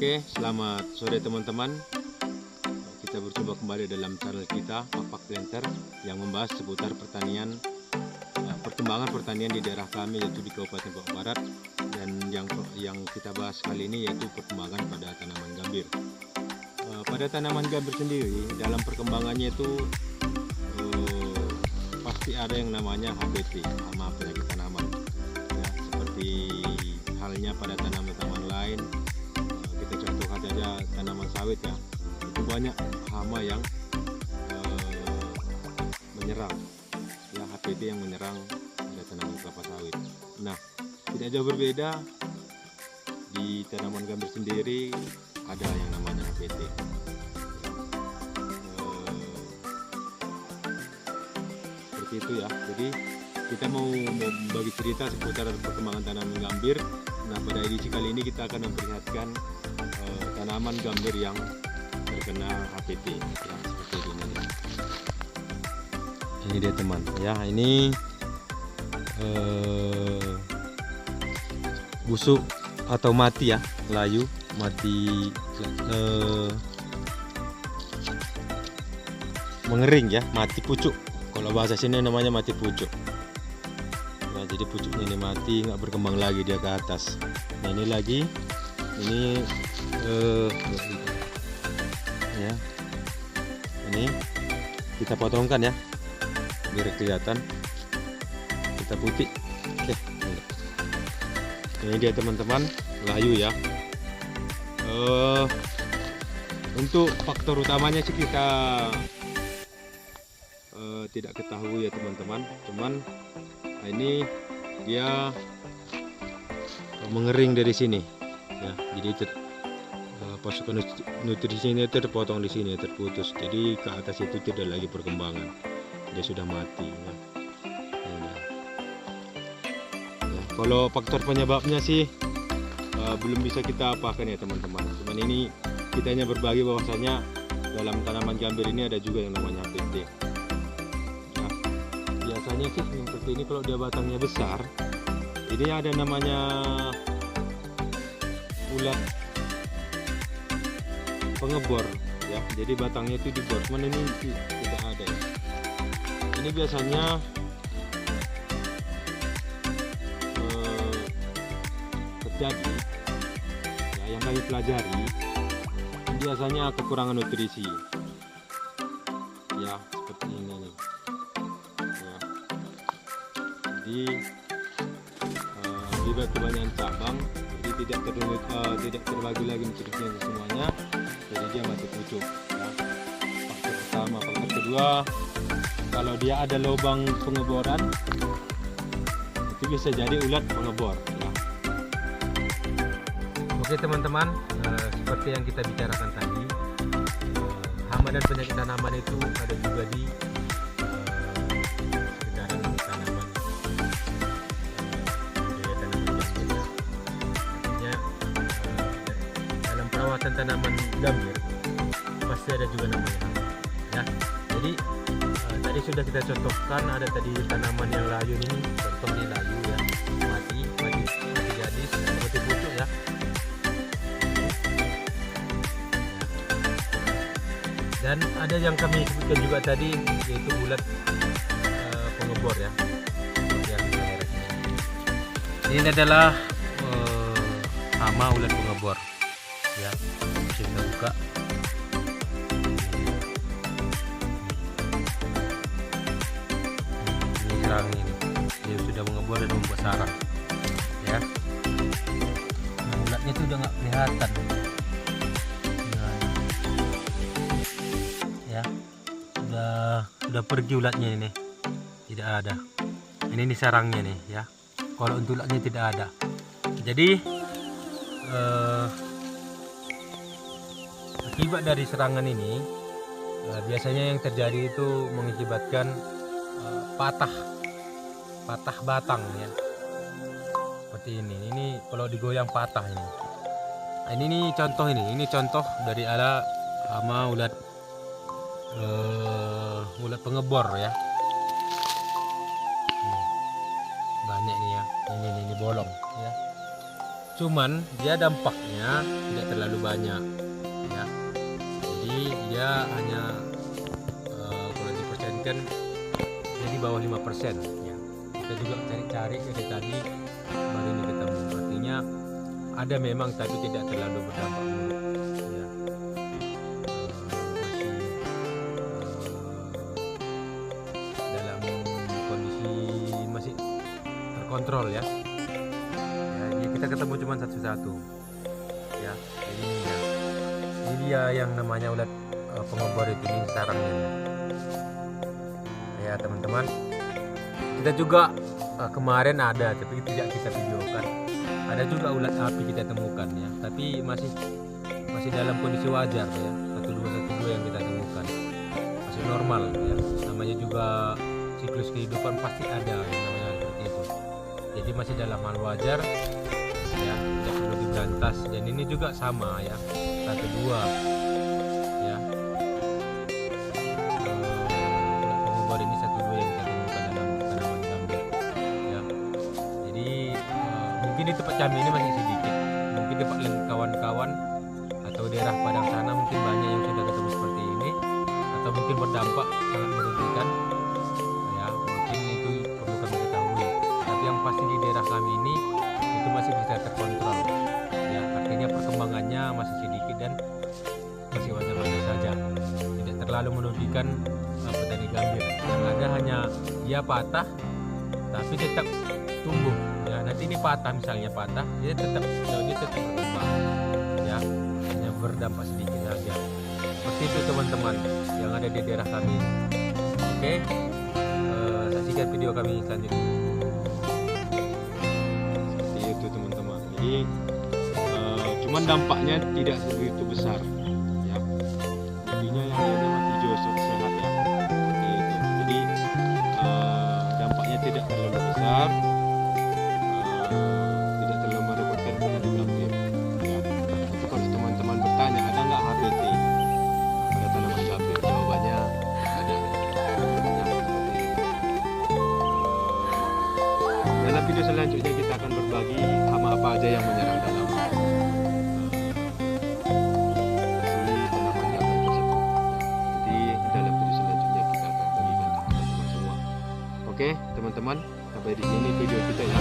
Oke, selamat sore teman-teman. Kita berjumpa kembali dalam channel kita Pak Planter yang membahas seputar pertanian, perkembangan pertanian di daerah kami, yaitu di Kabupaten Papua Barat. Dan yang kita bahas kali ini yaitu perkembangan pada tanaman gambir. Pada tanaman gambir sendiri, dalam perkembangannya itu pasti ada yang namanya HPT, hama penyakit tanaman. Ya, seperti halnya pada tanaman-tanaman lain, kita contoh saja tanaman sawit ya, itu banyak hama yang menyerang, ya HPT yang menyerang pada tanaman kelapa sawit. Nah, tidak jauh berbeda di tanaman gambir sendiri, ada yang namanya HPT. Seperti itu ya. Jadi kita mau bagi cerita seputar perkembangan tanaman gambir. Nah, pada edisi kali ini kita akan memperlihatkan tanaman gambir yang terkena HPT ya, seperti ini ya. Ini dia teman ya, ini busuk atau mati ya, layu mati, mengering ya, mati pucuk. Kalau bahasa sini namanya mati pucuk. Nah, jadi pucuknya ini mati, nggak berkembang lagi dia ke atas. Nah, ini lagi, ini ya, ini kita potongkan ya, biar kelihatan. Kita putih. Oke, ini dia teman-teman, layu ya. Untuk faktor utamanya sih kita tidak ketahui ya teman-teman, cuman ini dia mengering dari sini ya, jadi pasukan nutrisinya terpotong di sini, terputus, jadi ke atas itu tidak lagi perkembangan, dia sudah mati ya. Ya, kalau faktor penyebabnya sih belum bisa kita apakan ya teman-teman, cuman ini kita hanya berbagi bahwasanya dalam tanaman gambir ini ada juga yang namanya HPT. Biasanya sih seperti ini, kalau dia batangnya besar, ini ada namanya ulat pengebor ya, jadi batangnya itu dibor, cuman ini tidak ada ya. Ini biasanya terjadi ya, yang kami pelajari biasanya kekurangan nutrisi ya, seperti ini nih. Jadi akibat kebanyakan cabang, jadi tidak terbagi lagi nutrisinya semuanya, jadi dia mati pucuk ya. Faktor pertama. Faktor kedua, kalau dia ada lubang pengeboran, itu bisa jadi ulat pengebor ya. Oke teman-teman, seperti yang kita bicarakan tadi, hama dan penyakit tanaman itu ada juga di tanaman gambir pasti ada juga namanya ya. Jadi tadi sudah kita contohkan, ada tadi tanaman yang layu ini, contohnya layu ya, mati gadis, mati pucuk ya. Dan ada yang kami sebutkan juga tadi, yaitu ulat pengebor ya. Ini adalah hama ulat pengebor ya. Kita buka, ini serang ini, dia sudah mengebor dan membuat sarang ya. Nah, ulatnya itu udah nggak kelihatan nah, ya, sudah pergi ulatnya ini, tidak ada. Ini sarangnya nih ya. Kalau untuk ulatnya tidak ada, jadi akibat dari serangan ini biasanya yang terjadi itu mengakibatkan patah batang ya, seperti ini. Ini kalau digoyang patah ini. Nah, ini contoh dari ala hama ulat pengebor ya. Banyak nih ya, ini bolong ya. Cuman dia dampaknya tidak terlalu banyak ya. Jadi dia hanya kalau dipersenkan jadi bawah 5% ya. Kita juga cari-cari dari tadi baru ini ketemu. Artinya ada memang tapi tidak terlalu berdampak buruk ya. Masih dalam kondisi masih terkontrol ya. Kita ketemu cuma satu-satu ya. Jadi ini dia yang namanya ulat pengobor itu, ini sarangnya ya teman-teman. Kita juga kemarin ada tapi tidak kita videokan, ada juga ulat api kita temukan ya, tapi masih dalam kondisi wajar ya, 1212 yang kita temukan masih normal ya. Namanya juga siklus kehidupan pasti ada yang namanya seperti itu, jadi masih dalam hal wajar ya, tidak perlu diberantas. Dan ini juga sama ya, satu dua ya, pengobor ini satu dua yang kita temukan dalam tanaman gambir ya. Jadi mungkin di tempat kami ini masih sedikit, mungkin di tempat kawan-kawan atau daerah Padang sana mungkin banyak yang sudah ketemu seperti ini, atau mungkin berdampak sangat merugikan ya, mungkin itu perlu kami ketahui. Tapi yang pasti di daerah kami ini itu masih bisa terkontrol ya, artinya perkembangannya masih sedikit dan masih wajar-wajar saja, tidak terlalu merugikan petani gambir. Yang ada hanya dia patah tapi tetap tumbuh ya. Nanti ini patah, misalnya patah, dia tetap daunnya tetap berkembang ya, hanya berdampak sedikit saja. Seperti itu teman-teman yang ada di daerah kami. Oke, saksikan video kami selanjutnya. Itu teman-teman, jadi cuman dampaknya tidak begitu besar ya, intinya yang dia mati josok sehat ya, seperti itu. Jadi dampaknya tidak terlalu besar, tidak terlalu merepotkan petani gambir ya. Tapi kalau teman-teman bertanya ada nggak HPT pada tanaman gambir, jawabannya ada ya, seperti itu. Dalam video selanjutnya kita akan berbagi hama apa aja yang menyerang dalam tanaman gambir tersebut. Jadi dalam video selanjutnya kita akan bagikan teman-teman semua. Oke teman-teman, sampai di sini video kita ya.